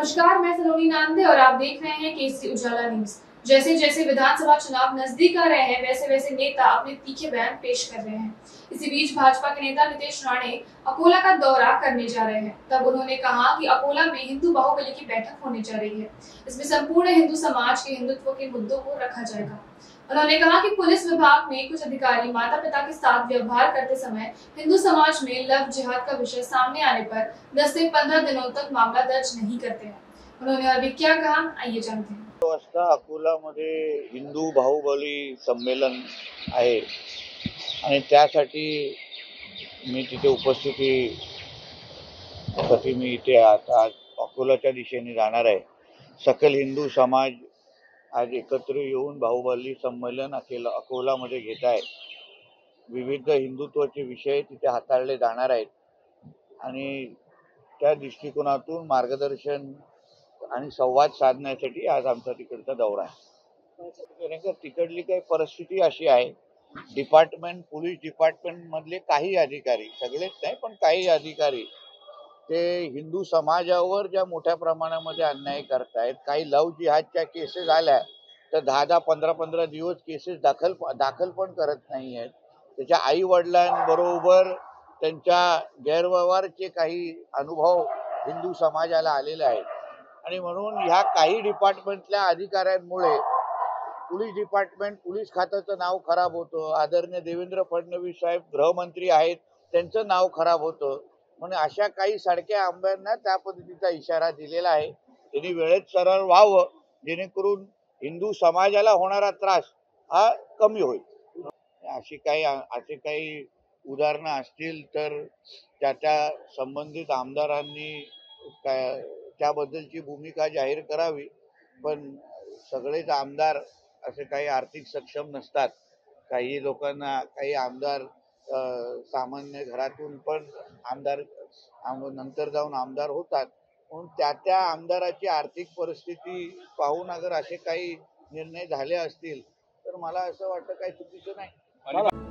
नमस्कार, मैं सलोनी नांदे और आप देख रहे हैं केसरी उजाला न्यूज। जैसे जैसे विधानसभा चुनाव नजदीक आ रहे हैं, वैसे वैसे नेता अपने तीखे बयान पेश कर रहे हैं। इसी बीच भाजपा के नेता नीतीश राणे अकोला का दौरा करने जा रहे हैं। तब उन्होंने कहा कि अकोला में हिंदू बाहुबली की बैठक होने जा रही है। इसमें संपूर्ण हिंदू समाज के हिंदुत्व के मुद्दों को रखा जाएगा। उन्होंने कहा कि पुलिस विभाग में कुछ अधिकारी माता पिता के साथ व्यवहार करते समय हिंदू समाज में लव जिहाद का विषय सामने आने पर 10 से 15 दिनों तक मामला दर्ज नहीं करते हैं। उन्होंने अभी क्या कहा, आइए जानते हैं। वाजता अकोलामध्ये हिंदू बाहुबली संमेलन आहे आणि त्यासाठी मी तिथे उपस्थितीसाठी मी इथे आता अकोलाच्या दिशेने जाणार आहे। सकल हिंदू समाज आज एकत्र येऊन बाहुबली संमेलन अकोलामध्ये घेत आहे। विविध हिंदुत्वाचे विषय तिथे हाताळले जाणार आहेत आणि त्या दृष्टिकोनातून मार्गदर्शन आणि संवाद साधण्यासाठी आज आमचा तिकडचा दौरा आहे। तिकडली काही परिस्थिती अशी आहे, पोलीस डिपार्टमेंट मधले काही अधिकारी, सगळेच नाही पण काही अधिकारी ते हिंदू समाजावर ज्या मोठ्या प्रमाणामध्ये अन्याय करतायत। काही लव जिहादच्या केसेस आल्या तर 10-10 15-15 दिवस केसेस दाखल पण करत नाही आहेत। त्याच्या आई वडिलांबरोबर त्यांच्या गैरव्यवहारचे काही अनुभव हिंदू समाजाला आलेले आहेत आणि म्हणून ह्या काही डिपार्टमेंटल्या अधिकाऱ्यांमुळे पोलीस खात्याचं नाव खराब होतं। आदरणीय देवेंद्र फडणवीस साहेब गृहमंत्री आहेत, त्यांचं नाव खराब होतं। म्हणून अशा काही सडक्या आंब्यांना त्या पद्धतीचा इशारा दिलेला आहे। त्यांनी वेळेत सरळ व्हावं जेणेकरून हिंदू समाजाला होणारा त्रास हा कमी होईल। असे काही उदाहरणं असतील तर त्या संबंधित आमदारांनी त्याबद्दलची भूमिका जाहीर करावी। पण सगळेच आमदार असे काही आर्थिक सक्षम नसतात। काही लोकांना काही आमदार सामान्य घरातून पण नंतर जाऊन आमदार होतात। म्हणून त्या आमदाराची आर्थिक परिस्थिती पाहून अगर असे काही निर्णय झाले असतील तर मला असं वाटतं काही चुकीचं नाही।